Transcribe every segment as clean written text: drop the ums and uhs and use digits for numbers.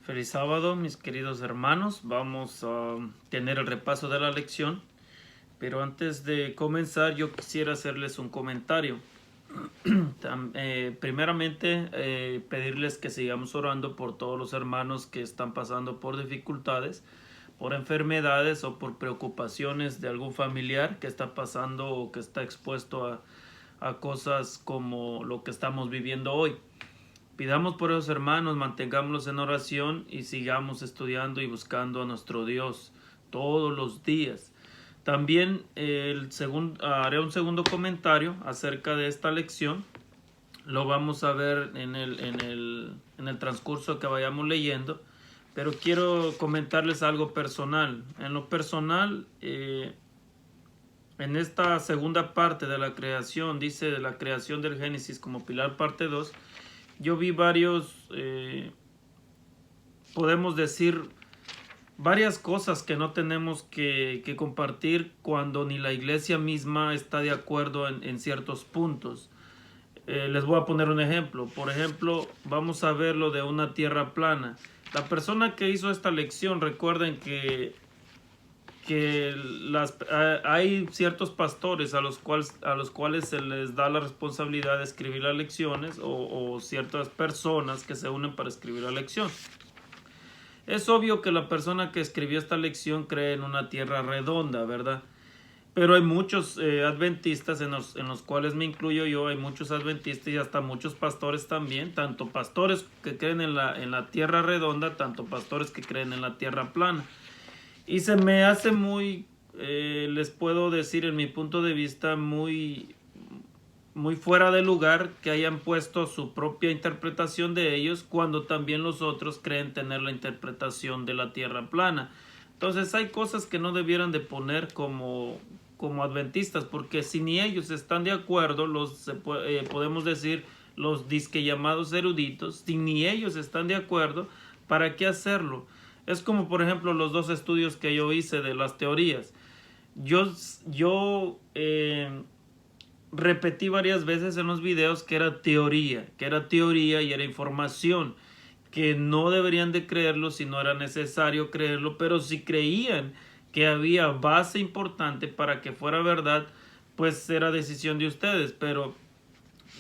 Feliz sábado, mis queridos hermanos. Vamos a tener el repaso de la lección, pero antes de comenzar yo quisiera hacerles un comentario. Primeramente, pedirles que sigamos orando por todos los hermanos que están pasando por dificultades, por enfermedades o por preocupaciones de algún familiar que está pasando o que está expuesto a cosas como lo que estamos viviendo hoy. Pidamos por esos hermanos, mantengámoslos en oración y sigamos estudiando y buscando a nuestro Dios todos los días. También haré un segundo comentario acerca de esta lección. Lo vamos a ver en el transcurso que vayamos leyendo. Pero quiero comentarles algo personal. En lo personal, en esta segunda parte de la creación, dice de la creación del Génesis como pilar parte 2, yo vi podemos decir, varias cosas que no tenemos que compartir cuando ni la iglesia misma está de acuerdo en ciertos puntos. Les voy a poner un ejemplo. Por ejemplo, vamos a ver lo de una tierra plana. La persona que hizo esta lección, recuerden que hay ciertos pastores a los cuales se les da la responsabilidad de escribir las lecciones o ciertas personas que se unen para escribir la lección. Es obvio que la persona que escribió esta lección cree en una tierra redonda, ¿verdad? Pero hay muchos adventistas en los cuales me incluyo yo, hay muchos adventistas y hasta muchos pastores también, tanto pastores que creen en la tierra redonda, tanto pastores que creen en la tierra plana. Y se me hace les puedo decir en mi punto de vista, muy fuera de lugar que hayan puesto su propia interpretación de ellos cuando también los otros creen tener la interpretación de la tierra plana. Entonces hay cosas que no debieran de poner como adventistas, porque si ni ellos están de acuerdo, podemos decir los disque llamados eruditos, si ni ellos están de acuerdo, ¿para qué hacerlo? Es como por ejemplo los dos estudios que yo hice de las teorías. Yo repetí varias veces en los videos que era teoría y era información, que no deberían de creerlo si no era necesario creerlo, pero si creían que había base importante para que fuera verdad, pues era decisión de ustedes. Pero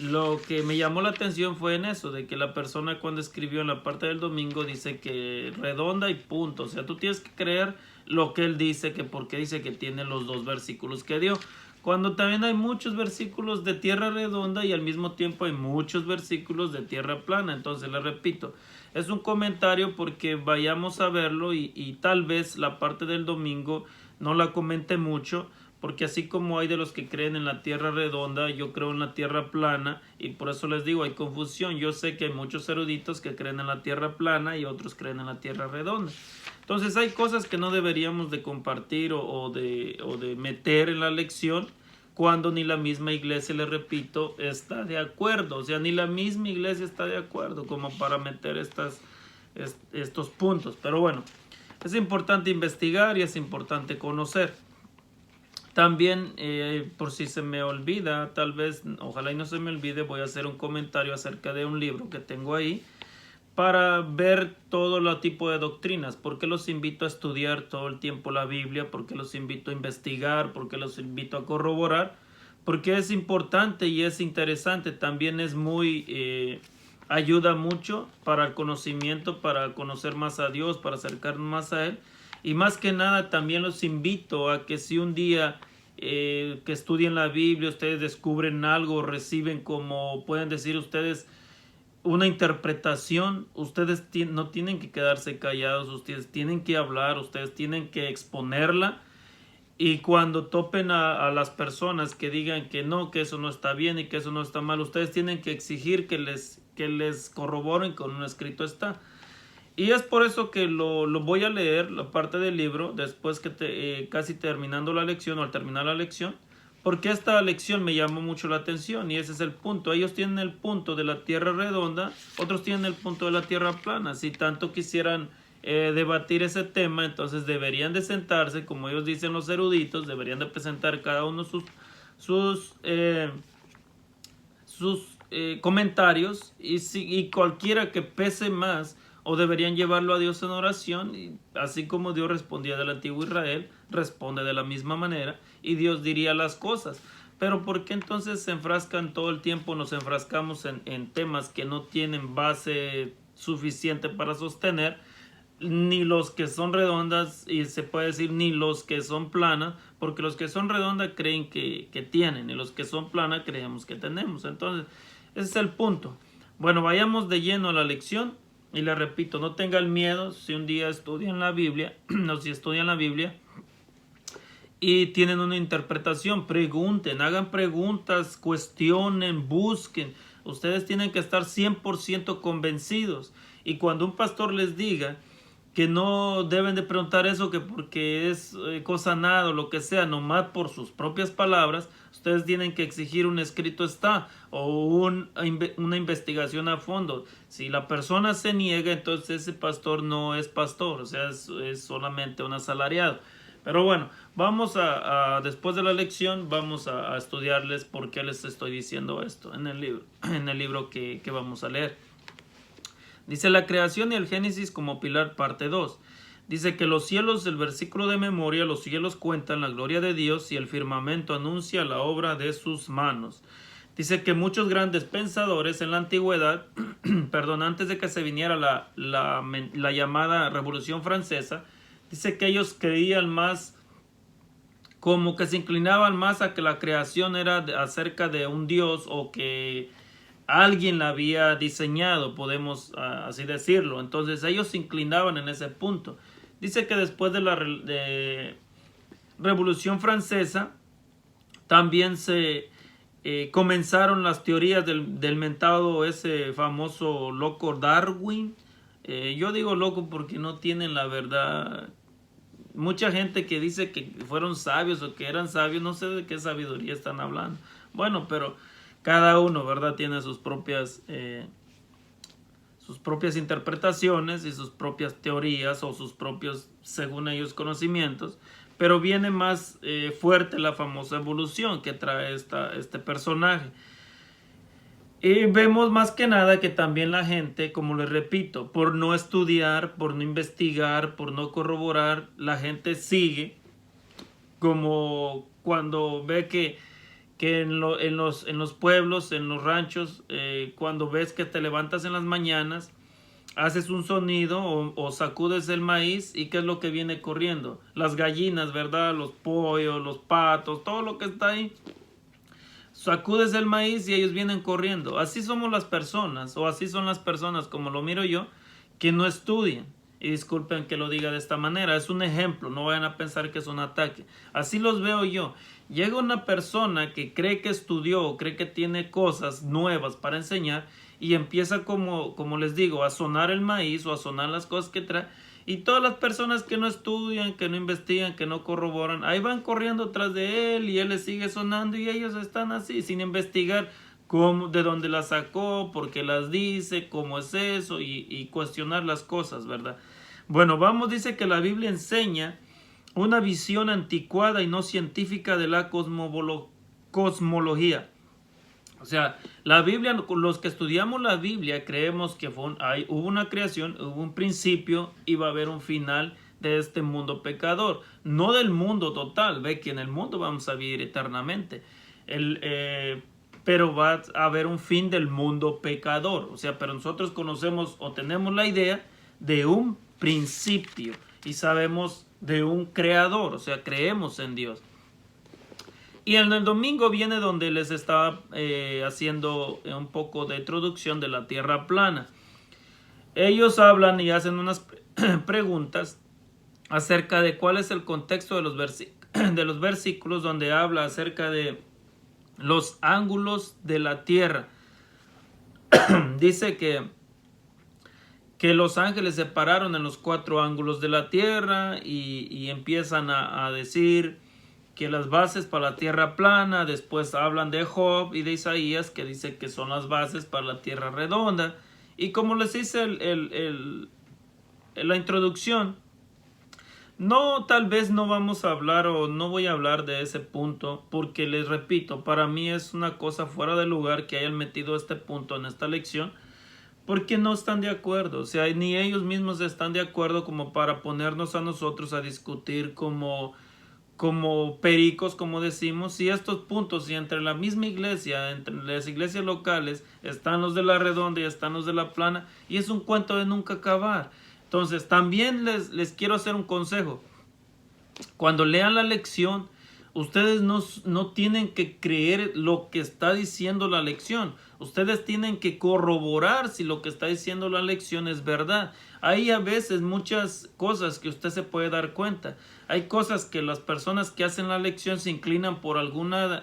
lo que me llamó la atención fue en eso, de que la persona cuando escribió en la parte del domingo dice que redonda y punto. O sea, tú tienes que creer lo que él dice, que porque dice que tiene los dos versículos que dio. Cuando también hay muchos versículos de tierra redonda y al mismo tiempo hay muchos versículos de tierra plana. Entonces, le repito, es un comentario porque vayamos a verlo y tal vez la parte del domingo no la comente mucho, porque así como hay de los que creen en la tierra redonda, yo creo en la tierra plana y por eso les digo, hay confusión. Yo sé que hay muchos eruditos que creen en la tierra plana y otros creen en la tierra redonda. Entonces hay cosas que no deberíamos de compartir o de meter en la lección cuando ni la misma iglesia, le repito, está de acuerdo. O sea, ni la misma iglesia está de acuerdo como para meter estos puntos. Pero bueno, es importante investigar y es importante conocer. También, por si se me olvida, tal vez, ojalá y no se me olvide, voy a hacer un comentario acerca de un libro que tengo ahí para ver todo el tipo de doctrinas. Porque los invito a estudiar todo el tiempo la Biblia, porque los invito a investigar, porque los invito a corroborar, porque es importante y es interesante. También es ayuda mucho para el conocimiento, para conocer más a Dios, para acercarnos más a Él. Y más que nada también los invito a que si un día que estudien la Biblia, ustedes descubren algo, reciben, como pueden decir ustedes, una interpretación, ustedes no tienen que quedarse callados, ustedes tienen que hablar, ustedes tienen que exponerla. Y cuando topen a las personas que digan que no, que eso no está bien y que eso no está mal, ustedes tienen que exigir que les corroboren con un escrito está. Y es por eso que lo voy a leer, la parte del libro, después que casi terminando la lección o al terminar la lección, porque esta lección me llamó mucho la atención y ese es el punto. Ellos tienen el punto de la tierra redonda, otros tienen el punto de la tierra plana. Si tanto quisieran debatir ese tema, entonces deberían de sentarse, como ellos dicen los eruditos, deberían de presentar cada uno sus comentarios y cualquiera que pese más o deberían llevarlo a Dios en oración, y así como Dios respondía del antiguo Israel, responde de la misma manera y Dios diría las cosas. Pero ¿por qué entonces se enfrascan todo el tiempo, nos enfrascamos en temas que no tienen base suficiente para sostener, ni los que son redondas, y se puede decir ni los que son planas, porque los que son redondas creen que tienen, y los que son planas creemos que tenemos? Entonces, ese es el punto. Bueno, vayamos de lleno a la lección, y le repito, no tengan miedo si un día estudian la Biblia, o si estudian la Biblia, y tienen una interpretación, pregunten, hagan preguntas, cuestionen, busquen. Ustedes tienen que estar 100% convencidos. Y cuando un pastor les diga que no deben de preguntar eso, que porque es cosa nada o lo que sea, nomás por sus propias palabras, ustedes tienen que exigir un escrito está o una investigación a fondo. Si la persona se niega, entonces ese pastor no es pastor, o sea, es solamente un asalariado. Pero bueno, vamos después de la lección, vamos a estudiarles por qué les estoy diciendo esto en el libro que vamos a leer. Dice la creación y el Génesis como pilar, parte 2. Dice que los cielos, el versículo de memoria, los cielos cuentan la gloria de Dios y el firmamento anuncia la obra de sus manos. Dice que muchos grandes pensadores en la antigüedad, perdón, antes de que se viniera la llamada Revolución Francesa, dice que ellos creían más, como que se inclinaban más a que la creación era acerca de un Dios o que alguien la había diseñado, podemos así decirlo. Entonces ellos se inclinaban en ese punto. Dice que después de la Revolución Francesa también se comenzaron las teorías del mentado, ese famoso loco Darwin. Yo digo loco porque no tienen la verdad. Mucha gente que dice que fueron sabios o que eran sabios, no sé de qué sabiduría están hablando. Bueno, pero cada uno, ¿verdad?, tiene sus propias interpretaciones y sus propias teorías o sus propios, según ellos, conocimientos. Pero viene más fuerte la famosa evolución que trae este personaje. Y vemos más que nada que también la gente, como les repito, por no estudiar, por no investigar, por no corroborar, la gente sigue, como cuando ve que en los pueblos, en los ranchos, cuando ves que te levantas en las mañanas, haces un sonido o sacudes el maíz, y ¿qué es lo que viene corriendo? Las gallinas, ¿verdad? Los pollos, los patos, todo lo que está ahí. Sacudes el maíz y ellos vienen corriendo. Así somos las personas, o así son las personas, como lo miro yo, que no estudian. Y disculpen que lo diga de esta manera, es un ejemplo, no vayan a pensar que es un ataque. Así los veo yo. Llega una persona que cree que estudió o cree que tiene cosas nuevas para enseñar y empieza, como les digo, a sonar el maíz o a sonar las cosas que trae. Y todas las personas que no estudian, que no investigan, que no corroboran, ahí van corriendo tras de él y él les sigue sonando, y ellos están así sin investigar cómo, de dónde las sacó, por qué las dice, cómo es eso, y cuestionar las cosas, ¿verdad? Bueno, dice que la Biblia enseña una visión anticuada y no científica de la cosmología. O sea, la Biblia, los que estudiamos la Biblia creemos que hubo una creación, hubo un principio y va a haber un final de este mundo pecador. No del mundo total, ve que en el mundo vamos a vivir eternamente. Pero va a haber un fin del mundo pecador. O sea, pero nosotros conocemos o tenemos la idea de un principio y sabemos de un creador, o sea, creemos en Dios. Y en el domingo viene donde les estaba haciendo un poco de introducción de la tierra plana. Ellos hablan y hacen unas preguntas acerca de cuál es el contexto de los versículos donde habla acerca de los ángulos de la tierra. Dice que los ángeles se pararon en los 4 ángulos de la tierra y empiezan a decir que las bases para la tierra plana. Después hablan de Job y de Isaías, que dice que son las bases para la tierra redonda. Y como les hice la introducción, tal vez no vamos a hablar o no voy a hablar de ese punto, porque les repito, para mí es una cosa fuera de lugar que hayan metido este punto en esta lección, porque no están de acuerdo, o sea, ni ellos mismos están de acuerdo como para ponernos a nosotros a discutir como pericos, como decimos, y estos puntos, y entre la misma iglesia, entre las iglesias locales, están los de la redonda y están los de la plana, y es un cuento de nunca acabar. Entonces, también les quiero hacer un consejo. Cuando lean la lección, ustedes no tienen que creer lo que está diciendo la lección. Ustedes tienen que corroborar si lo que está diciendo la lección es verdad. Hay a veces muchas cosas que usted se puede dar cuenta. Hay cosas que las personas que hacen la lección se inclinan por alguna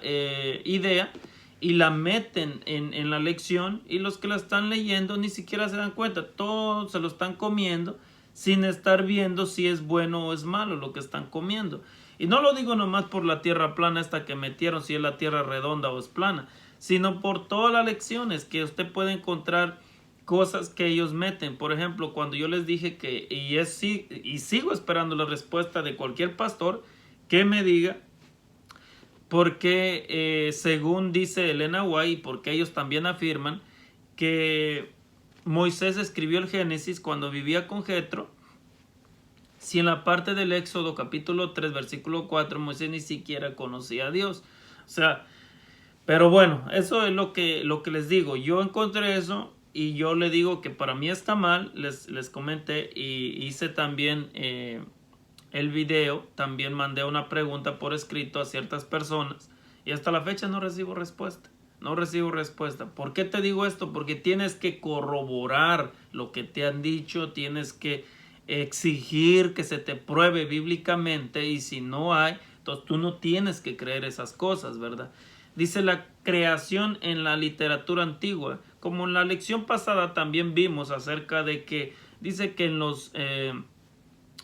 idea y la meten en la lección, y los que la están leyendo ni siquiera se dan cuenta. Todo se lo están comiendo sin estar viendo si es bueno o es malo lo que están comiendo. Y no lo digo nomás por la tierra plana esta que metieron, si es la tierra redonda o es plana, sino por todas las lecciones que usted puede encontrar, cosas que ellos meten. Por ejemplo, cuando yo les dije que, y sigo esperando la respuesta de cualquier pastor que me diga, porque según dice Elena White, porque ellos también afirman que Moisés escribió el Génesis cuando vivía con Jetro, si en la parte del Éxodo capítulo 3 versículo 4 Moisés ni siquiera conocía a Dios. O sea, pero bueno, eso es lo que les digo. Yo encontré eso y yo le digo que para mí está mal. Les comenté y hice también el video. También mandé una pregunta por escrito a ciertas personas y hasta la fecha no recibo respuesta. No recibo respuesta. ¿Por qué te digo esto? Porque tienes que corroborar lo que te han dicho, tienes que exigir que se te pruebe bíblicamente, y si no hay, entonces tú no tienes que creer esas cosas, ¿verdad? Dice la creación en la literatura antigua. Como en la lección pasada también vimos acerca de que dice que en los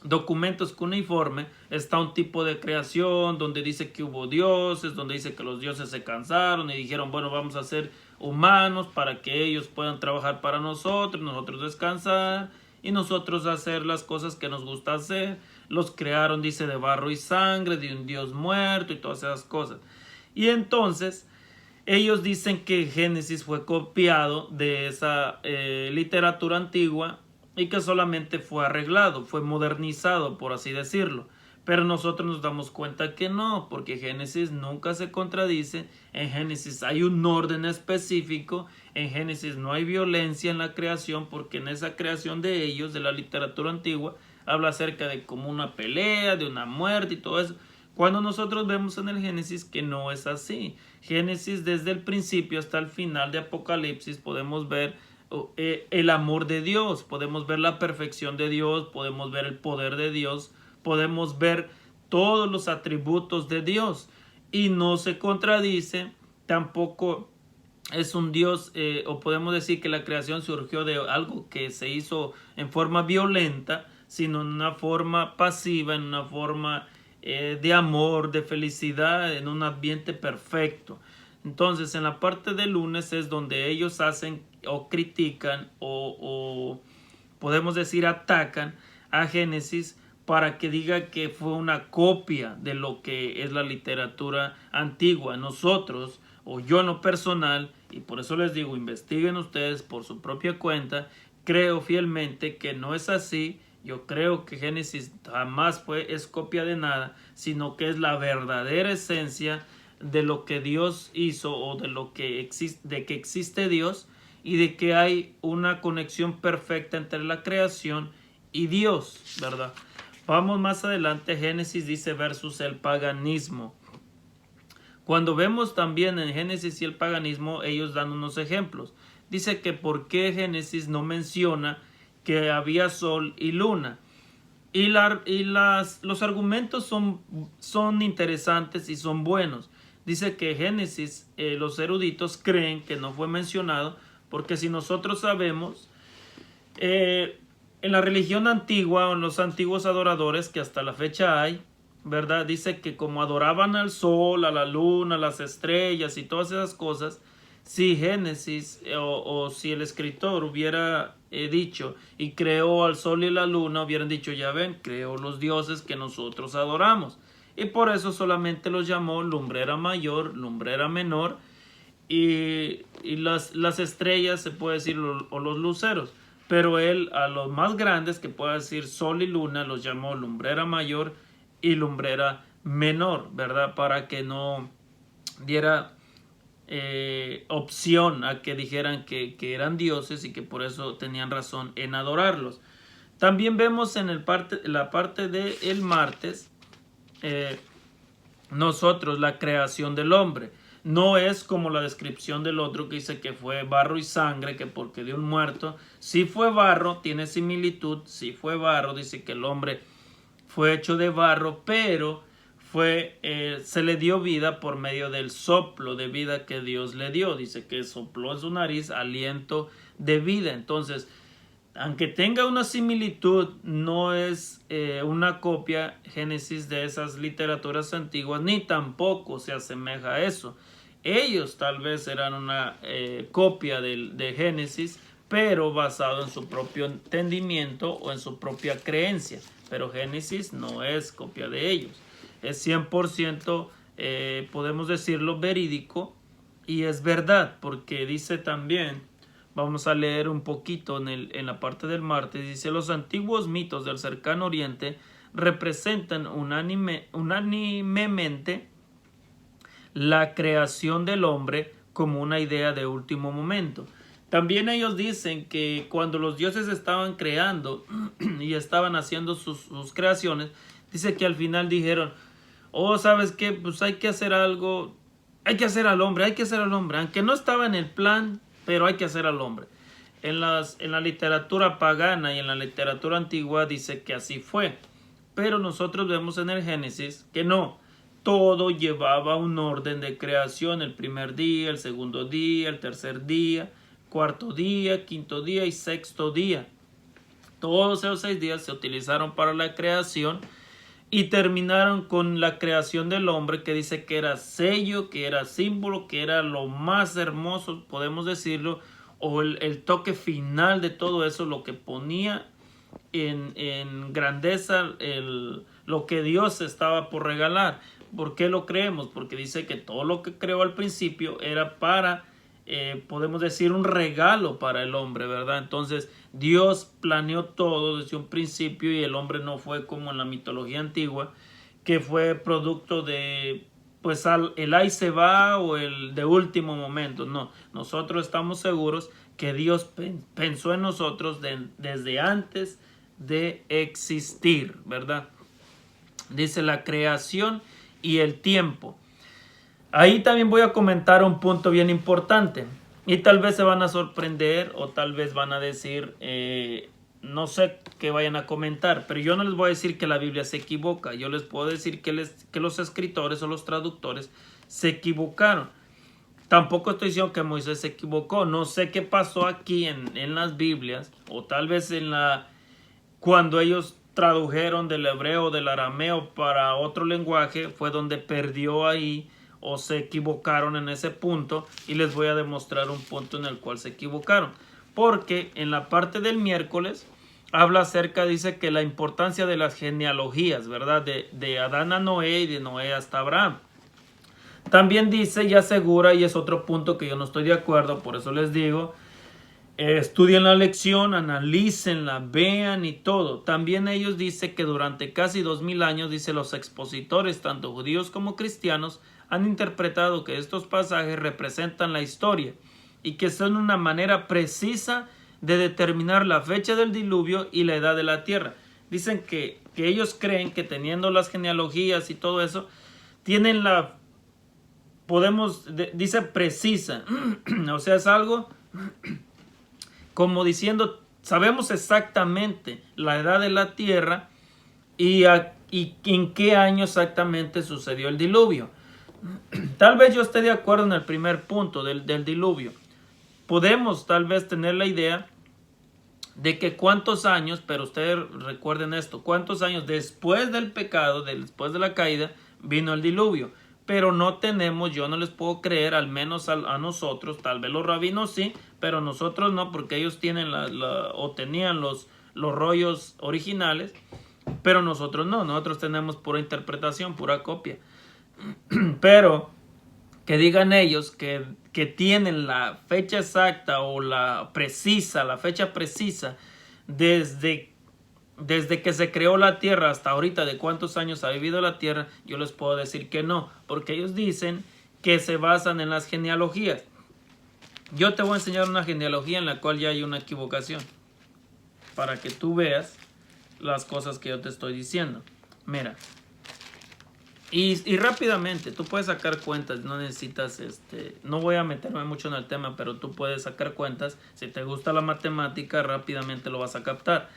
documentos cuneiforme está un tipo de creación donde dice que hubo dioses, donde dice que los dioses se cansaron y dijeron, bueno, vamos a ser humanos para que ellos puedan trabajar para nosotros descansar y nosotros hacer las cosas que nos gusta hacer. Los crearon, dice, de barro y sangre, de un dios muerto y todas esas cosas. Y entonces ellos dicen que Génesis fue copiado de esa literatura antigua y que solamente fue arreglado, fue modernizado, por así decirlo. Pero nosotros nos damos cuenta que no, porque Génesis nunca se contradice. En Génesis hay un orden específico. En Génesis no hay violencia en la creación, porque en esa creación de ellos, de la literatura antigua, habla acerca de como una pelea, de una muerte y todo eso. Cuando nosotros vemos en el Génesis que no es así. Génesis, desde el principio hasta el final de Apocalipsis, podemos ver el amor de Dios, podemos ver la perfección de Dios, podemos ver el poder de Dios, podemos ver todos los atributos de Dios, y no se contradice. Tampoco es un Dios, o podemos decir que la creación surgió de algo que se hizo en forma violenta, sino en una forma pasiva, en una forma de amor, de felicidad, en un ambiente perfecto. Entonces, en la parte del lunes es donde ellos hacen o critican o podemos decir atacan a Génesis para que diga que fue una copia de lo que es la literatura antigua. Nosotros, o yo en lo personal, y por eso les digo, investiguen ustedes por su propia cuenta, creo fielmente que no es así. Yo creo que Génesis jamás es copia de nada, sino que es la verdadera esencia de lo que Dios hizo, o de lo que existe, de que existe Dios, y de que hay una conexión perfecta entre la creación y Dios, ¿verdad? Vamos más adelante. Génesis dice versus el paganismo. Cuando vemos también en Génesis y el paganismo, ellos dan unos ejemplos. Dice que por qué Génesis no menciona que había sol y luna. Y los argumentos son interesantes y son buenos. Dice que Génesis, los eruditos creen que no fue mencionado, porque si nosotros sabemos, en la religión antigua, o en los antiguos adoradores, que hasta la fecha hay, ¿verdad? Dice que como adoraban al sol, a la luna, a las estrellas y todas esas cosas, si Génesis o si el escritor hubiera dicho y creó al sol y la luna, hubieran dicho, ya ven, creó los dioses que nosotros adoramos. Y por eso solamente los llamó lumbrera mayor, lumbrera menor, y las estrellas, se puede decir, o los luceros. Pero él a los más grandes, que puede decir sol y luna, los llamó lumbrera mayor y lumbrera menor, ¿verdad? Para que no diera opción a que dijeran que eran dioses y que por eso tenían razón en adorarlos. También vemos en la parte del martes, nosotros la creación del hombre. No es como la descripción del otro que dice que fue barro y sangre, que porque de un muerto. Si fue barro, tiene similitud. Si fue barro, dice que el hombre fue hecho de barro, pero se le dio vida por medio del soplo de vida que Dios le dio. Dice que sopló en su nariz aliento de vida. Entonces, aunque tenga una similitud, no es una copia Génesis de esas literaturas antiguas, ni tampoco se asemeja a eso. Ellos tal vez eran una copia de Génesis, pero basado en su propio entendimiento o en su propia creencia. Pero Génesis no es copia de ellos. Es 100%, podemos decirlo, verídico, y es verdad, porque dice también, vamos a leer un poquito en la parte del martes, dice: los antiguos mitos del cercano oriente representan unánimemente la creación del hombre como una idea de último momento. También ellos dicen que cuando los dioses estaban creando y estaban haciendo sus creaciones, dice que al final dijeron: oh, ¿sabes qué? Pues hay que hacer algo, hay que hacer al hombre, aunque no estaba en el plan, pero hay que hacer al hombre. En la literatura pagana y en la literatura antigua dice que así fue, pero nosotros vemos en el Génesis que no. Todo llevaba un orden de creación: el primer día, el segundo día, el tercer día, cuarto día, quinto día y sexto día. Todos esos 6 días se utilizaron para la creación y terminaron con la creación del hombre, que dice que era sello, que era símbolo, que era lo más hermoso, podemos decirlo, o el toque final de todo eso, lo que ponía en grandeza lo que Dios estaba por regalar. ¿Por qué lo creemos? Porque dice que todo lo que creó al principio era para, podemos decir, un regalo para el hombre, ¿verdad? Entonces Dios planeó todo desde un principio, y el hombre no fue como en la mitología antigua, que fue producto de, pues, el ahí se va o el de último momento. No, nosotros estamos seguros que Dios pensó en nosotros desde antes de existir, ¿verdad? Dice la creación y el tiempo. Ahí también voy a comentar un punto bien importante, y tal vez se van a sorprender o tal vez van a decir, no sé qué vayan a comentar, pero yo no les voy a decir que la Biblia se equivoca. Yo les puedo decir que los escritores o los traductores se equivocaron. Tampoco estoy diciendo que Moisés se equivocó. No sé qué pasó aquí en las Biblias, o tal vez cuando ellos tradujeron del hebreo o del arameo para otro lenguaje, fue donde perdió ahí, o se equivocaron en ese punto, y les voy a demostrar un punto en el cual se equivocaron. Porque en la parte del miércoles habla acerca, dice que la importancia de las genealogías, ¿verdad? De Adán a Noé y de Noé hasta Abraham. También dice y asegura, y es otro punto que yo no estoy de acuerdo, por eso les digo, estudien la lección, analícenla, vean y todo. También ellos dicen que durante casi 2000 años, dice, los expositores, tanto judíos como cristianos, han interpretado que estos pasajes representan la historia y que son una manera precisa de determinar la fecha del diluvio y la edad de la tierra. Dicen que ellos creen que teniendo las genealogías y todo eso, tienen dice precisa, o sea, es algo como diciendo, sabemos exactamente la edad de la tierra y en qué año exactamente sucedió el diluvio. Tal vez yo esté de acuerdo en el primer punto del diluvio. Podemos tal vez tener la idea de que cuántos años, pero ustedes recuerden esto, cuántos años después del pecado, después de la caída, vino el diluvio. Pero no tenemos, yo no les puedo creer, al menos a nosotros, tal vez los rabinos sí, pero nosotros no, porque ellos tienen tenían los rollos originales, pero nosotros no, nosotros tenemos pura interpretación, pura copia. Pero que digan ellos que tienen la fecha exacta o la fecha precisa desde que se creó la tierra hasta ahorita, de cuántos años ha vivido la tierra, yo les puedo decir que no, porque ellos dicen que se basan en las genealogías. Yo te voy a enseñar una genealogía en la cual ya hay una equivocación, para que tú veas las cosas que yo te estoy diciendo. Mira, y rápidamente, tú puedes sacar cuentas, no necesitas, no voy a meterme mucho en el tema, pero tú puedes sacar cuentas. Si te gusta la matemática, rápidamente lo vas a captar.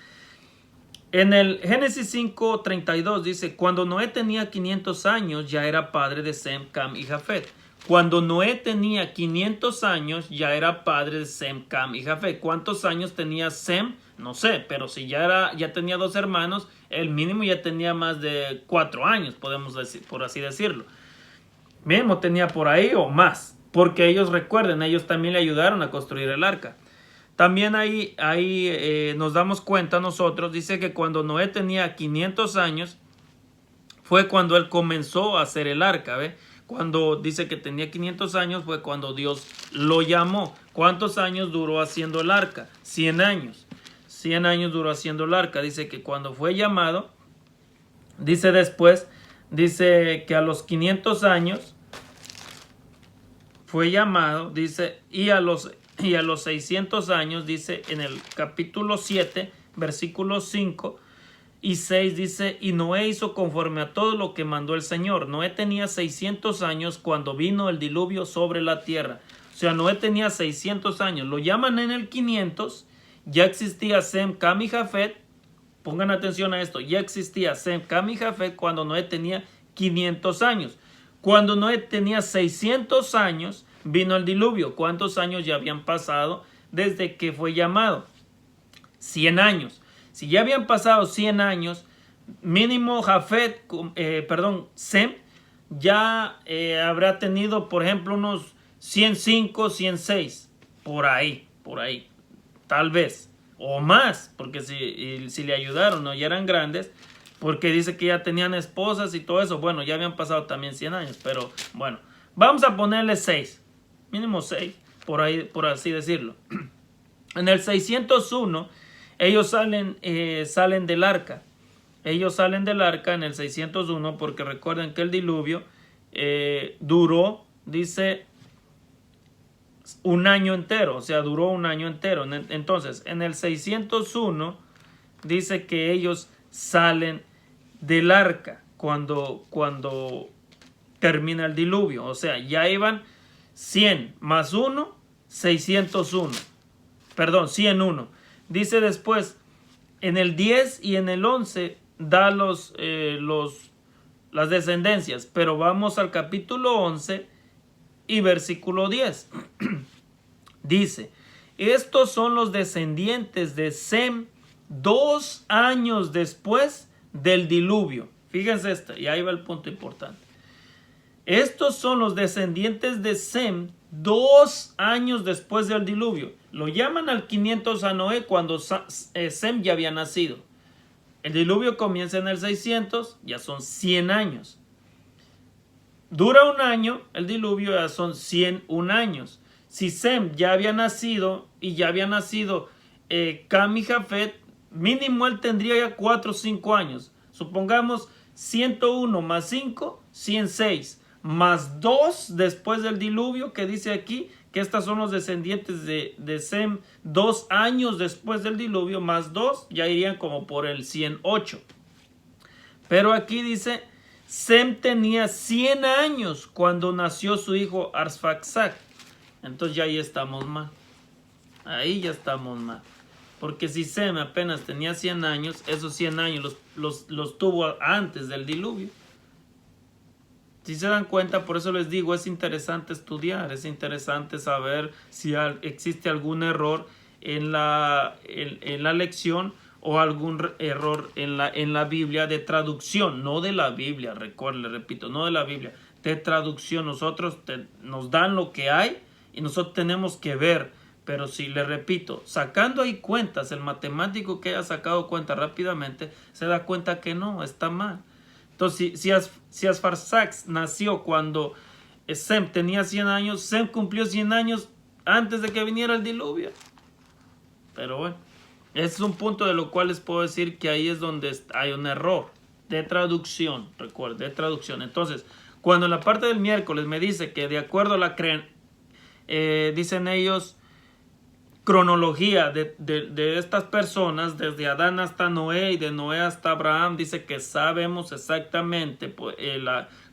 En el Génesis 5:32 dice, cuando Noé tenía 500 años, ya era padre de Sem, Cam y Jafet. Cuando Noé tenía 500 años, ya era padre de Sem, Cam y Jafet. ¿Cuántos años tenía Sem? No sé, pero si ya tenía 2 hermanos, el mínimo ya tenía más de 4 años, podemos decir, por así decirlo. Mismo tenía por ahí o más, porque ellos recuerden, ellos también le ayudaron a construir el arca. También ahí nos damos cuenta nosotros, dice que cuando Noé tenía 500 años, fue cuando él comenzó a hacer el arca, ¿ve? Cuando dice que tenía 500 años fue cuando Dios lo llamó. ¿Cuántos años duró haciendo el arca? 100 años. 100 años duró haciendo el arca. Dice que cuando fue llamado, dice después, dice que a los 500 años fue llamado, dice, y a los 600 años, dice en el capítulo 7, versículos 5 y 6, dice, y Noé hizo conforme a todo lo que mandó el Señor. Noé tenía 600 años cuando vino el diluvio sobre la tierra. O sea, Noé tenía 600 años. Lo llaman en el 500, ya existía Sem, Cam y Jafet. Pongan atención a esto, ya existía Sem, Cam y Jafet cuando Noé tenía 500 años. Cuando Noé tenía 600 años, vino el diluvio. ¿Cuántos años ya habían pasado desde que fue llamado? 100 años. Si ya habían pasado 100 años, mínimo Sem ya habrá tenido, por ejemplo, unos 105, 106, por ahí, tal vez, o más, porque si le ayudaron, ¿no? Ya eran grandes, porque dice que ya tenían esposas y todo eso. Bueno, ya habían pasado también 100 años, pero bueno, vamos a ponerle 6, mínimo 6, por ahí, por así decirlo. En el 601, ellos salen del arca. Ellos salen del arca en el 601 porque recuerden que el diluvio duró, dice, un año entero. O sea, duró un año entero. Entonces, en el 601 dice que ellos salen del arca cuando termina el diluvio. O sea, ya iban 100 más 1, 601. Perdón, 101. Dice después, en el 10 y en el 11 da las descendencias, pero vamos al capítulo 11 y versículo 10. Dice, estos son los descendientes de Sem 2 años después del diluvio. Fíjense esto, y ahí va el punto importante. Estos son los descendientes de Sem 2 años después del diluvio. Lo llaman al 500 a Noé cuando Sem ya había nacido. El diluvio comienza en el 600, ya son 100 años. Dura un año, el diluvio ya son 101 años. Si Sem ya había nacido y ya había nacido Cam y Jafet, mínimo él tendría ya 4 o 5 años. Supongamos 101 más 5, 106. Más 2 después del diluvio, que dice aquí que estas son los descendientes de Sem 2 años después del diluvio, más 2 ya irían como por el 108. Pero aquí dice, Sem tenía 100 años cuando nació su hijo Arfaxad. Entonces ya ahí estamos mal. Ahí ya estamos mal. Porque si Sem apenas tenía 100 años, esos 100 años los tuvo antes del diluvio. Si se dan cuenta, por eso les digo, es interesante estudiar, es interesante saber si existe algún error en la lección o algún error en la Biblia de traducción, no de la Biblia, recuerden, le repito, no de la Biblia, de traducción. Nosotros nos dan lo que hay y nosotros tenemos que ver, pero si le repito, sacando ahí cuentas, el matemático que haya sacado cuenta rápidamente se da cuenta que no, está mal. Entonces, si Arfaxad nació cuando Sem tenía 100 años, Sem cumplió 100 años antes de que viniera el diluvio. Pero bueno, ese es un punto de lo cual les puedo decir que ahí es donde hay un error de traducción, recuerden, de traducción. Entonces, cuando en la parte del miércoles me dice que de acuerdo a la dicen ellos, cronología de estas personas, desde Adán hasta Noé y de Noé hasta Abraham, dice que sabemos exactamente pues,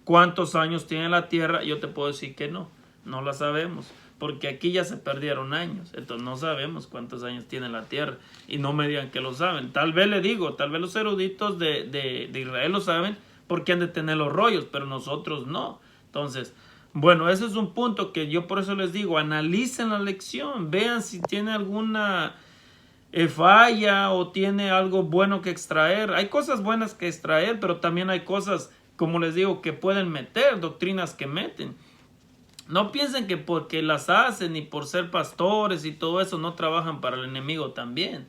cuántos años tiene la tierra. Yo te puedo decir que no la sabemos, porque aquí ya se perdieron años, entonces no sabemos cuántos años tiene la tierra, y no me digan que lo saben. Tal vez le digo, tal vez los eruditos de Israel lo saben porque han de tener los rollos, pero nosotros no. Entonces, bueno, ese es un punto que yo por eso les digo, analicen la lección, vean si tiene alguna falla o tiene algo bueno que extraer. Hay cosas buenas que extraer, pero también hay cosas, como les digo, que pueden meter, doctrinas que meten. No piensen que porque las hacen y por ser pastores y todo eso no trabajan para el enemigo también.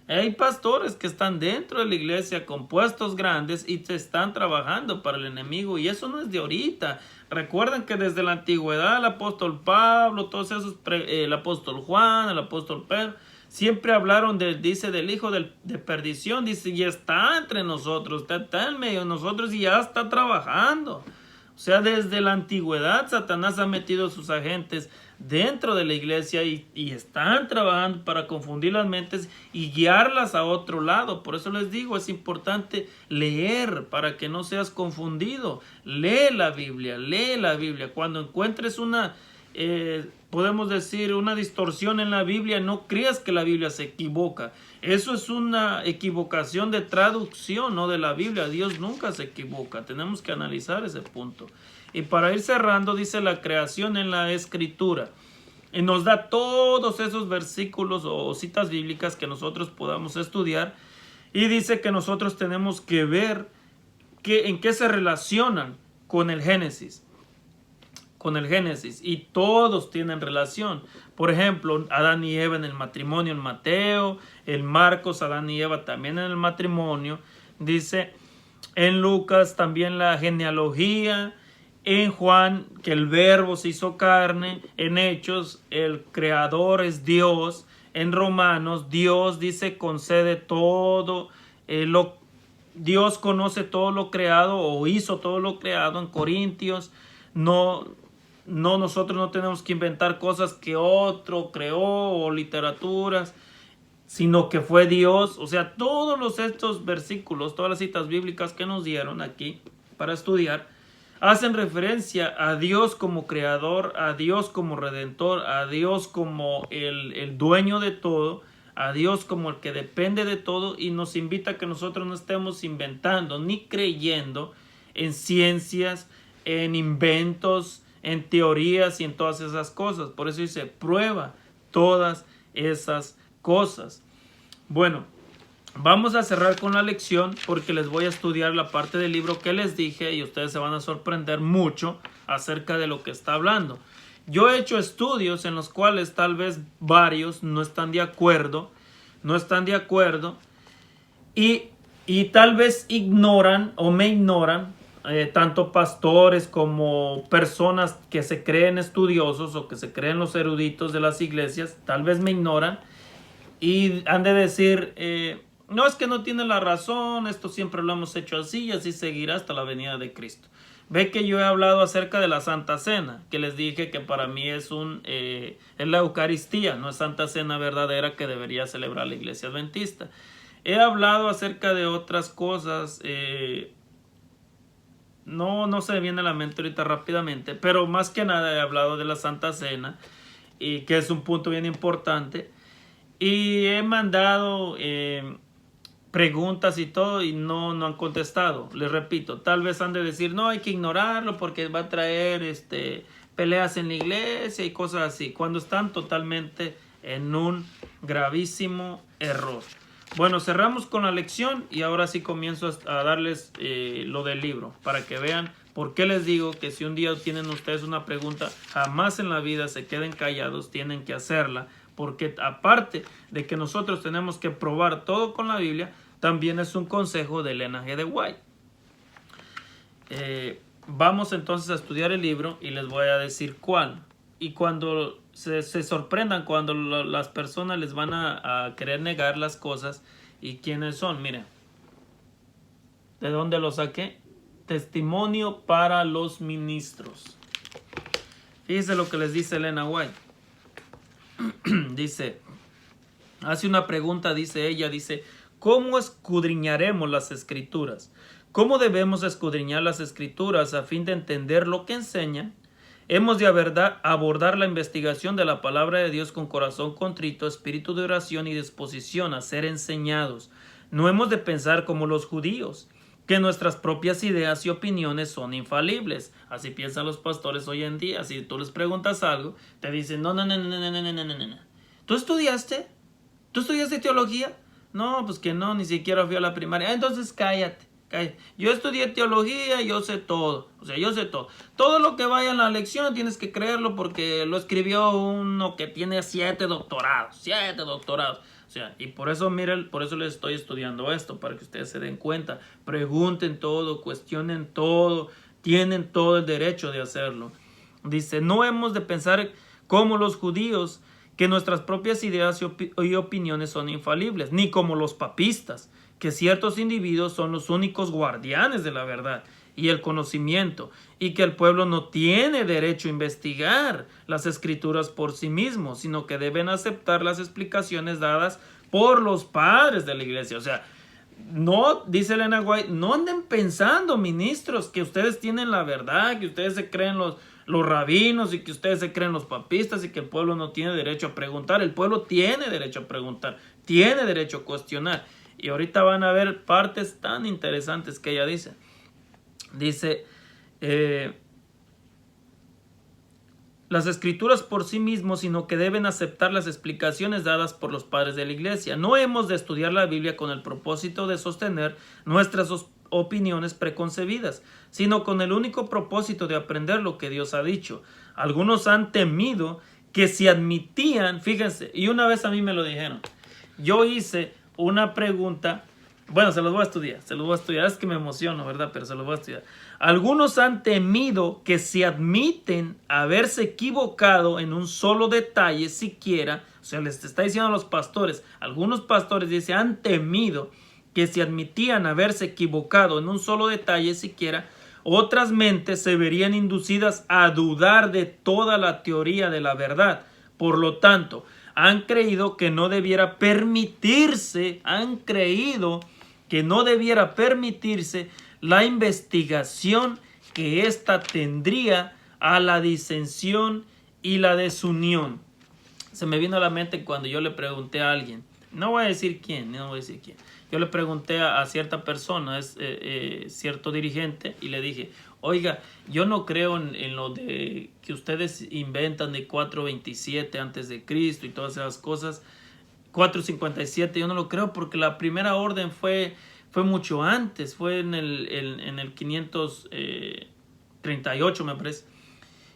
Hay pastores que están dentro de la iglesia con puestos grandes y se están trabajando para el enemigo, y eso no es de ahorita. Recuerden que desde la antigüedad el apóstol Pablo, todos esos, el apóstol Juan, el apóstol Pedro, siempre hablaron dice, del hijo de perdición, dice, y está entre nosotros, está en medio de nosotros y ya está trabajando. O sea, desde la antigüedad Satanás ha metido a sus agentes dentro de la iglesia y están trabajando para confundir las mentes y guiarlas a otro lado. Por eso les digo, es importante leer para que no seas confundido. Lee la Biblia, lee la Biblia. Cuando encuentres podemos decir, una distorsión en la Biblia, no creas que la Biblia se equivoca. Eso es una equivocación de traducción, no de la Biblia. Dios nunca se equivoca. Tenemos que analizar ese punto. Y para ir cerrando, dice la creación en la Escritura. Y nos da todos esos versículos o citas bíblicas que nosotros podamos estudiar. Y dice que nosotros tenemos que ver en qué se relacionan con el Génesis. Y todos tienen relación. Por ejemplo, Adán y Eva en el matrimonio en Mateo, en Marcos, Adán y Eva también en el matrimonio. Dice en Lucas también la genealogía, en Juan que el verbo se hizo carne, en Hechos el creador es Dios, en Romanos Dios dice concede todo, Dios conoce todo lo creado o hizo todo lo creado. En Corintios nosotros no tenemos que inventar cosas que otro creó o literaturas, sino que fue Dios. O sea, todos estos versículos, todas las citas bíblicas que nos dieron aquí para estudiar, hacen referencia a Dios como creador, a Dios como redentor, a Dios como el dueño de todo, a Dios como el que depende de todo, y nos invita a que nosotros no estemos inventando ni creyendo en ciencias, en inventos, en teorías y en todas esas cosas. Por eso dice, prueba todas esas cosas. Bueno, vamos a cerrar con la lección porque les voy a estudiar la parte del libro que les dije y ustedes se van a sorprender mucho acerca de lo que está hablando. Yo he hecho estudios en los cuales tal vez varios no están de acuerdo y tal vez ignoran o me ignoran. Tanto pastores como personas que se creen estudiosos o que se creen los eruditos de las iglesias, tal vez me ignoran y han de decir, no, es que no tiene la razón, esto siempre lo hemos hecho así y así seguirá hasta la venida de Cristo. Ve que yo he hablado acerca de la Santa Cena, que les dije que para mí es la Eucaristía, no es Santa Cena verdadera que debería celebrar la Iglesia Adventista. He hablado acerca de otras cosas, no se me viene a la mente ahorita rápidamente, pero más que nada he hablado de la Santa Cena, y que es un punto bien importante, y he mandado preguntas y todo y no han contestado. Les repito, tal vez han de decir, no, hay que ignorarlo porque va a traer peleas en la iglesia y cosas así, cuando están totalmente en un gravísimo error. Bueno, cerramos con la lección y ahora sí comienzo a darles lo del libro para que vean por qué les digo que si un día tienen ustedes una pregunta, jamás en la vida se queden callados, tienen que hacerla, porque aparte de que nosotros tenemos que probar todo con la Biblia, también es un consejo de Elena G. de White. vamos entonces a estudiar el libro y les voy a decir cuál. Y cuando se sorprendan, cuando las personas les van a querer negar las cosas y quiénes son, miren. ¿De dónde lo saqué? Testimonio para los ministros. Fíjense lo que les dice Elena White. Dice, hace una pregunta, dice ella, dice, ¿cómo escudriñaremos las escrituras? ¿Cómo debemos escudriñar las escrituras a fin de entender lo que enseñan? Hemos de abordar la investigación de la palabra de Dios con corazón contrito, espíritu de oración y disposición a ser enseñados. No hemos de pensar como los judíos, que nuestras propias ideas y opiniones son infalibles. Así piensan los pastores hoy en día. Si tú les preguntas algo, te dicen, no. ¿Tú estudiaste? ¿Tú estudiaste teología? No, pues que no, ni siquiera fui a la primaria. Entonces cállate. Yo estudié teología, yo sé todo. O sea, yo sé todo. Todo lo que vaya en la lección tienes que creerlo porque lo escribió uno que tiene 7 doctorados. 7 doctorados. O sea, y por eso, miren, por eso les estoy estudiando esto, para que ustedes se den cuenta. Pregunten todo, cuestionen todo, tienen todo el derecho de hacerlo. Dice, no hemos de pensar como los judíos, que nuestras propias ideas y opiniones son infalibles, ni como los papistas, que ciertos individuos son los únicos guardianes de la verdad y el conocimiento, y que el pueblo no tiene derecho a investigar las escrituras por sí mismo, sino que deben aceptar las explicaciones dadas por los padres de la iglesia. O sea, no, dice Elena White, no anden pensando, ministros, que ustedes tienen la verdad, que ustedes se creen los rabinos y que ustedes se creen los papistas y que el pueblo no tiene derecho a preguntar. El pueblo tiene derecho a preguntar, tiene derecho a cuestionar. Y ahorita van a ver partes tan interesantes que ella dice. Dice, las escrituras por sí mismos, sino que deben aceptar las explicaciones dadas por los padres de la iglesia. No hemos de estudiar la Biblia con el propósito de sostener nuestras opiniones preconcebidas, sino con el único propósito de aprender lo que Dios ha dicho. Algunos han temido que si admitían, fíjense, y una vez a mí me lo dijeron, yo hice una pregunta. Bueno, se los voy a estudiar, es que me emociono, ¿verdad? Pero se los voy a estudiar. Algunos han temido que si admiten haberse equivocado en un solo detalle siquiera, o sea, les está diciendo a los pastores, algunos pastores dicen, han temido que si admitían haberse equivocado en un solo detalle siquiera, otras mentes se verían inducidas a dudar de toda la teoría de la verdad. Por lo tanto, han creído que no debiera permitirse, la investigación que ésta tendría a la disensión y la desunión. Se me vino a la mente cuando yo le pregunté a alguien, no voy a decir quién, yo le pregunté a cierta persona, cierto dirigente, y le dije, oiga, yo no creo en lo de que ustedes inventan de 427 antes de Cristo y todas esas cosas. 457 yo no lo creo porque la primera orden fue mucho antes, fue en el 538 me parece.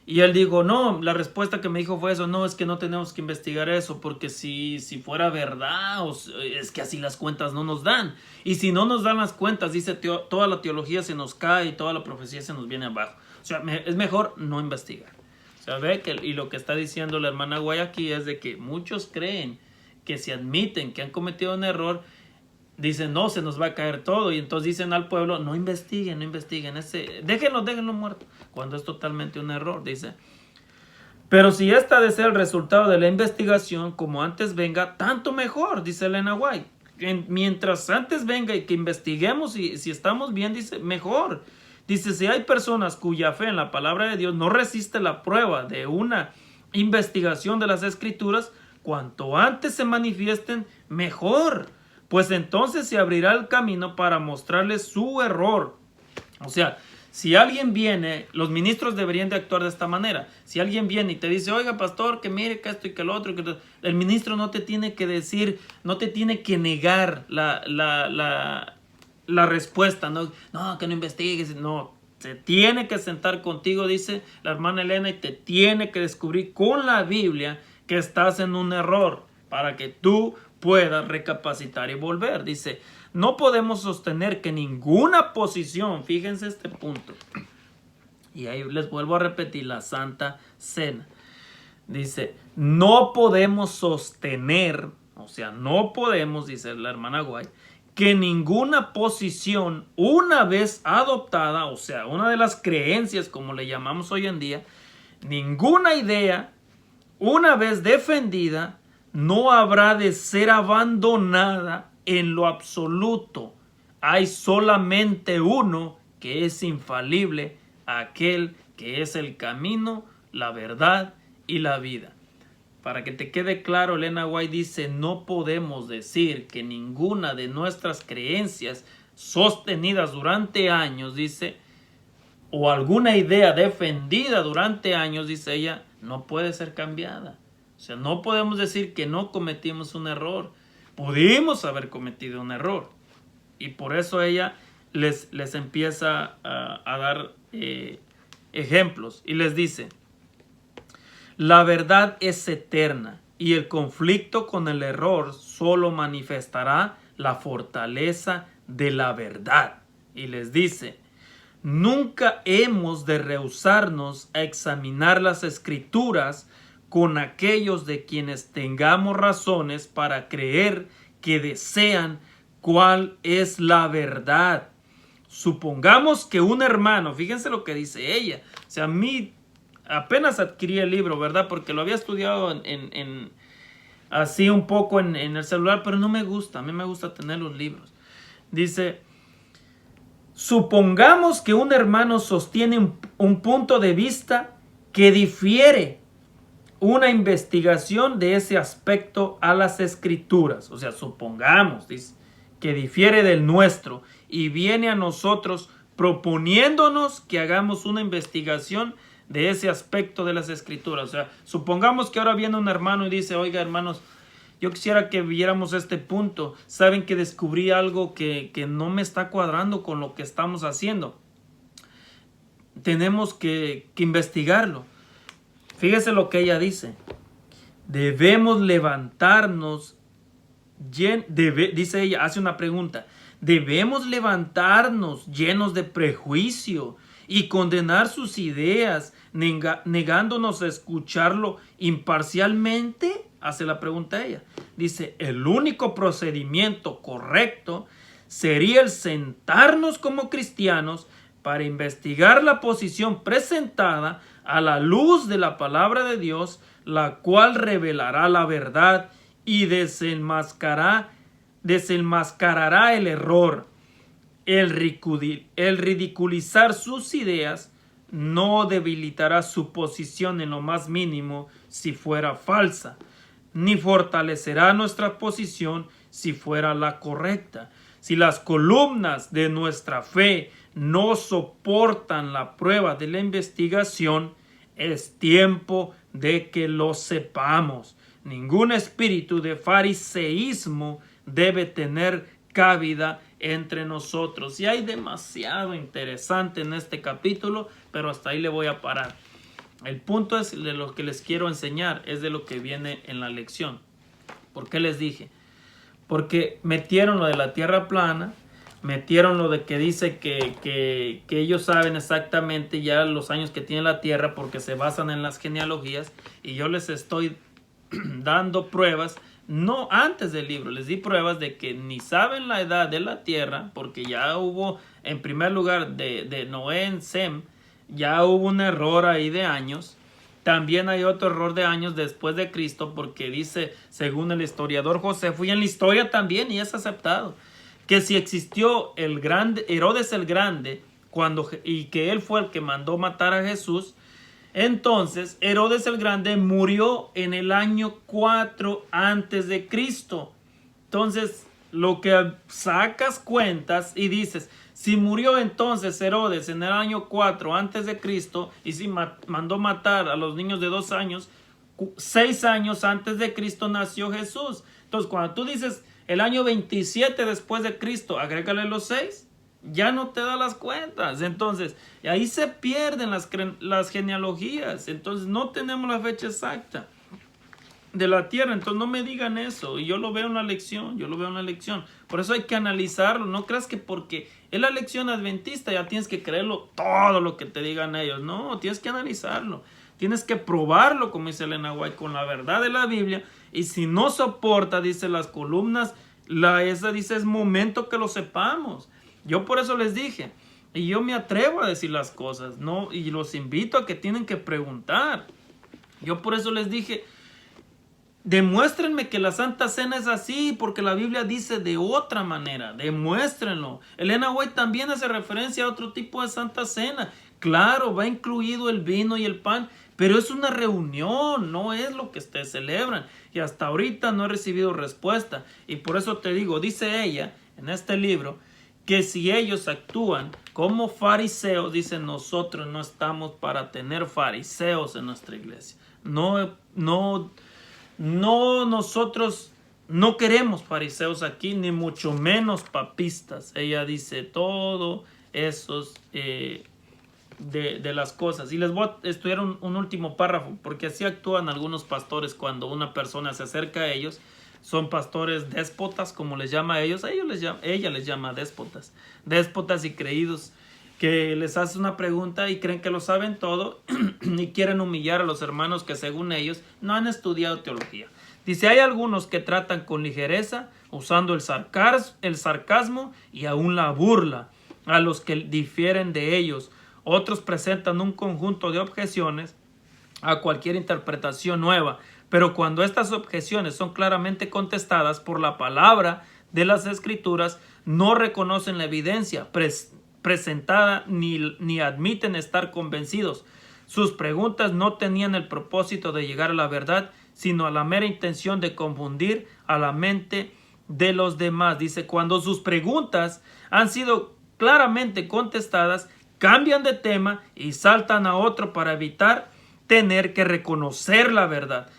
Y él dijo, no, la respuesta que me dijo fue eso, no, es que no tenemos que investigar eso, porque si fuera verdad, es que así las cuentas no nos dan. Y si no nos dan las cuentas, dice, toda la teología se nos cae y toda la profecía se nos viene abajo. O sea, es mejor no investigar. O sea, ve que, y lo que está diciendo la hermana Guay aquí es de que muchos creen que si admiten que han cometido un error, dicen, no, se nos va a caer todo. Y entonces dicen al pueblo, no investiguen, déjenlo muerto. Cuando es totalmente un error, dice. Pero si esta ha de ser el resultado de la investigación, como antes venga, tanto mejor, dice Elena White. Mientras antes venga y que investiguemos y si estamos bien, dice, mejor. Dice, si hay personas cuya fe en la palabra de Dios no resiste la prueba de una investigación de las escrituras, cuanto antes se manifiesten, mejor. Pues entonces se abrirá el camino para mostrarles su error. O sea, si alguien viene, los ministros deberían de actuar de esta manera. Si alguien viene y te dice, oiga pastor, que mire que esto y que lo otro, el ministro no te tiene que decir, no te tiene que negar la respuesta. No, que no investigues, no. Se tiene que sentar contigo, dice la hermana Elena, y te tiene que descubrir con la Biblia que estás en un error para que tú puedas recapacitar y volver. Dice, no podemos sostener que ninguna posición, fíjense este punto, Y ahí les vuelvo a repetir la Santa Cena. Dice, no podemos sostener, o sea, no podemos, dice la hermana White, que ninguna posición una vez adoptada, o sea, una de las creencias como le llamamos hoy en día, ninguna idea una vez defendida no habrá de ser abandonada en lo absoluto. Hay solamente uno que es infalible, aquel que es el camino, la verdad y la vida. Para que te quede claro, Elena White dice, no podemos decir que ninguna de nuestras creencias sostenidas durante años, dice, o alguna idea defendida durante años, dice ella, no puede ser cambiada. O sea, no podemos decir que no cometimos un error. Pudimos haber cometido un error. Y por eso ella les empieza a dar ejemplos y les dice, la verdad es eterna y el conflicto con el error solo manifestará la fortaleza de la verdad. Y les dice, nunca hemos de rehusarnos a examinar las escrituras con aquellos de quienes tengamos razones para creer que desean cuál es la verdad. Supongamos que un hermano, fíjense lo que dice ella, o sea, a mí apenas adquirí el libro, ¿verdad? Porque lo había estudiado así un poco en el celular, pero no me gusta, a mí me gusta tener los libros. Dice, supongamos que un hermano sostiene un punto de vista que difiere una investigación de ese aspecto a las escrituras. O sea, supongamos, dice, que difiere del nuestro y viene a nosotros proponiéndonos que hagamos una investigación de ese aspecto de las escrituras. O sea, supongamos que ahora viene un hermano y dice, oiga hermanos, yo quisiera que viéramos este punto. Saben que descubrí algo que no me está cuadrando con lo que estamos haciendo. Tenemos que investigarlo. Fíjese lo que ella dice. Debemos levantarnos, dice ella, hace una pregunta. Debemos levantarnos llenos de prejuicio y condenar sus ideas, negándonos a escucharlo imparcialmente. Hace la pregunta ella. Dice, el único procedimiento correcto sería el sentarnos como cristianos para investigar la posición presentada a la luz de la palabra de Dios, la cual revelará la verdad y desenmascarará el error. El ridiculizar sus ideas no debilitará su posición en lo más mínimo si fuera falsa, ni fortalecerá nuestra posición si fuera la correcta. Si las columnas de nuestra fe no soportan la prueba de la investigación, es tiempo de que lo sepamos. Ningún espíritu de fariseísmo debe tener cabida entre nosotros. Y hay demasiado interesante en este capítulo, pero hasta ahí le voy a parar. El punto es de lo que les quiero enseñar, es de lo que viene en la lección. ¿Por qué les dije? Porque metieron lo de la tierra plana, metieron lo de que dice que ellos saben exactamente ya los años que tiene la tierra porque se basan en las genealogías, y yo les estoy dando pruebas, no antes del libro, les di pruebas de que ni saben la edad de la tierra, porque ya hubo, en primer lugar, de Noé en Sem, ya hubo un error ahí de años. También hay otro error de años después de Cristo, porque dice, según el historiador Josefo, y en la historia también, y es aceptado, que si existió el grande Herodes el Grande, y que él fue el que mandó matar a Jesús, entonces Herodes el Grande murió en el año 4 antes de Cristo. Entonces, lo que sacas cuentas y dices, si murió entonces Herodes en el año 4 antes de Cristo, y si mandó matar a los niños de 2 años, 6 años antes de Cristo nació Jesús. Entonces, cuando tú dices el año 27 después de Cristo, agrégale los 6, ya no te da las cuentas. Entonces, ahí se pierden las genealogías. Entonces, no tenemos la fecha exacta de la tierra. Entonces, no me digan eso. Y yo lo veo en la lección. Por eso hay que analizarlo. No creas que porque es la lección adventista ya tienes que creerlo todo lo que te digan ellos. No, tienes que analizarlo. Tienes que probarlo, como dice Elena White, con la verdad de la Biblia. Y si no soporta, dice las columnas, esa dice es momento que lo sepamos. Yo por eso les dije, y yo me atrevo a decir las cosas, ¿no? Y los invito a que tienen que preguntar. Yo por eso les dije, demuéstrenme que la Santa Cena es así, porque la Biblia dice de otra manera. Demuéstrenlo. Elena White también hace referencia a otro tipo de Santa Cena. Claro, va incluido el vino y el pan, pero es una reunión, no es lo que ustedes celebran. Y hasta ahorita no he recibido respuesta. Y por eso te digo, dice ella en este libro, que si ellos actúan como fariseos, dicen, nosotros no estamos para tener fariseos en nuestra iglesia. Nosotros no queremos fariseos aquí, ni mucho menos papistas. Ella dice todo esos de las cosas. Y les voy a estudiar un último párrafo, porque así actúan algunos pastores cuando una persona se acerca a ellos. Son pastores déspotas, como les llama a ellos. Ella les llama déspotas. Déspotas y creídos, que les hace una pregunta y creen que lo saben todo y quieren humillar a los hermanos que según ellos no han estudiado teología. Dice, hay algunos que tratan con ligereza, usando el sarcasmo y aún la burla a los que difieren de ellos. Otros presentan un conjunto de objeciones a cualquier interpretación nueva, pero cuando estas objeciones son claramente contestadas por la palabra de las Escrituras, no reconocen la evidencia presentada ni admiten estar convencidos. Sus preguntas no tenían el propósito de llegar a la verdad, sino a la mera intención de confundir a la mente de los demás. Dice, cuando sus preguntas han sido claramente contestadas, cambian de tema y saltan a otro para evitar tener que reconocer la verdad.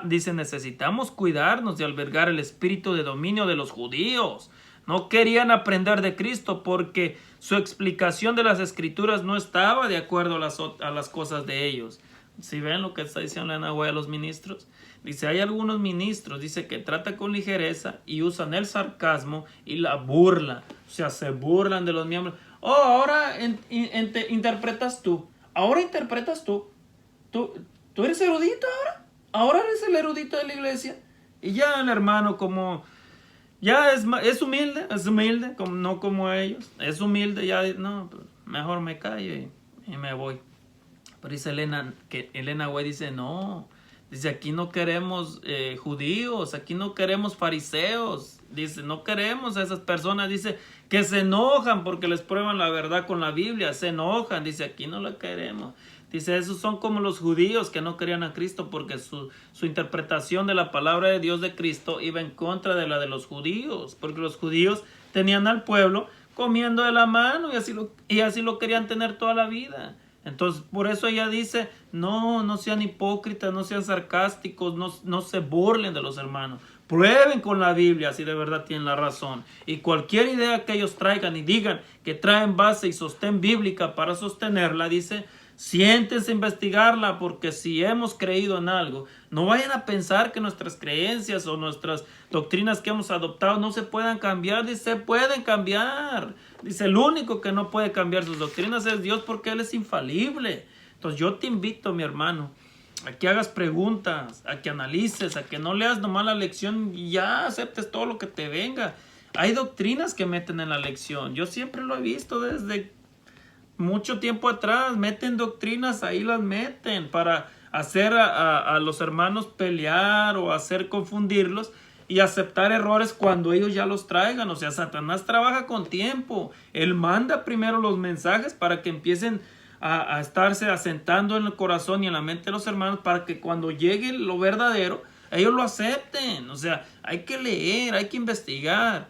Dice, necesitamos cuidarnos de albergar el espíritu de dominio de los judíos. No querían aprender de Cristo porque su explicación de las Escrituras no estaba de acuerdo a las cosas de ellos. ¿Sí ven lo que está diciendo Elena White a los ministros? Dice, hay algunos ministros, dice, que tratan con ligereza y usan el sarcasmo y la burla. O sea, se burlan de los miembros. Oh, ahora interpretas tú. Ahora interpretas tú. ¿Tú eres erudito ahora? Ahora eres el erudito de la iglesia. Y ya el hermano como... Ya es humilde, no como ellos. Es humilde, ya no, mejor me callo y me voy. Pero dice Elena White dice, no. Dice, aquí no queremos judíos, aquí no queremos fariseos. Dice, no queremos a esas personas, dice, que se enojan porque les prueban la verdad con la Biblia. Se enojan, dice, aquí no la queremos. Dice, esos son como los judíos que no querían a Cristo porque su interpretación de la palabra de Dios de Cristo iba en contra de la de los judíos. Porque los judíos tenían al pueblo comiendo de la mano y así lo querían tener toda la vida. Entonces, por eso ella dice, no sean hipócritas, no sean sarcásticos, no se burlen de los hermanos. Prueben con la Biblia si de verdad tienen la razón. Y cualquier idea que ellos traigan y digan que traen base y sostén bíblica para sostenerla, dice, siéntense a investigarla, porque si hemos creído en algo, no vayan a pensar que nuestras creencias o nuestras doctrinas que hemos adoptado no se puedan cambiar. Dice, se pueden cambiar. Dice, el único que no puede cambiar sus doctrinas es Dios, porque Él es infalible. Entonces yo te invito, mi hermano, a que hagas preguntas, a que analices, a que no leas nomás la lección y ya aceptes todo lo que te venga. Hay doctrinas que meten en la lección. Yo siempre lo he visto desde mucho tiempo atrás. Meten doctrinas, ahí las meten para hacer a los hermanos pelear o hacer confundirlos y aceptar errores cuando ellos ya los traigan. O sea, Satanás trabaja con tiempo. Él manda primero los mensajes para que empiecen a estarse asentando en el corazón y en la mente de los hermanos, para que cuando llegue lo verdadero, ellos lo acepten. O sea, hay que leer, hay que investigar,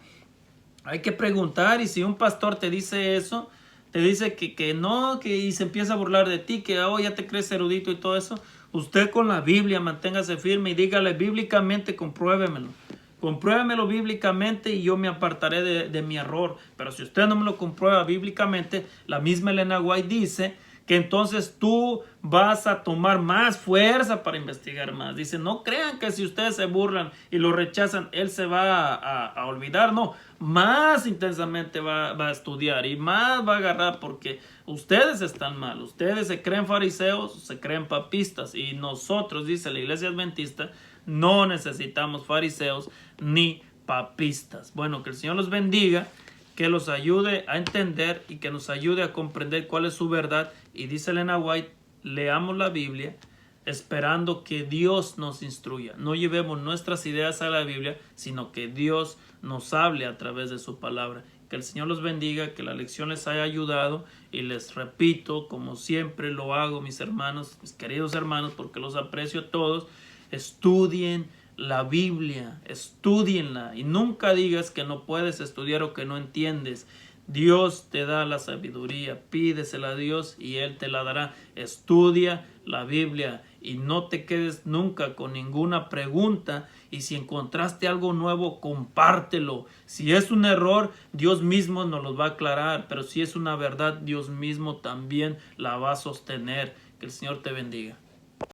hay que preguntar. Y si un pastor te dice eso, te dice que no, y se empieza a burlar de ti, que ya te crees erudito y todo eso, usted con la Biblia manténgase firme y dígale bíblicamente, compruébemelo bíblicamente y yo me apartaré de mi error. Pero si usted no me lo comprueba bíblicamente, la misma Elena White dice que entonces tú vas a tomar más fuerza para investigar más. Dice, no crean que si ustedes se burlan y lo rechazan, él se va a olvidar. No, más intensamente va a estudiar y más va a agarrar, porque ustedes están mal. Ustedes se creen fariseos, se creen papistas, y nosotros, dice la Iglesia Adventista, no necesitamos fariseos ni papistas. Bueno, que el Señor los bendiga, que los ayude a entender y que nos ayude a comprender cuál es su verdad. Y dice Elena White, leamos la Biblia esperando que Dios nos instruya. No llevemos nuestras ideas a la Biblia, sino que Dios nos hable a través de su palabra. Que el Señor los bendiga, que la lección les haya ayudado, y les repito, como siempre lo hago, mis hermanos, mis queridos hermanos, porque los aprecio a todos, estudien la Biblia, estudienla, y nunca digas que no puedes estudiar o que no entiendes. Dios te da la sabiduría, pídesela a Dios y Él te la dará. Estudia la Biblia y no te quedes nunca con ninguna pregunta, y si encontraste algo nuevo, compártelo. Si es un error, Dios mismo nos lo va a aclarar, pero si es una verdad, Dios mismo también la va a sostener. Que el Señor te bendiga.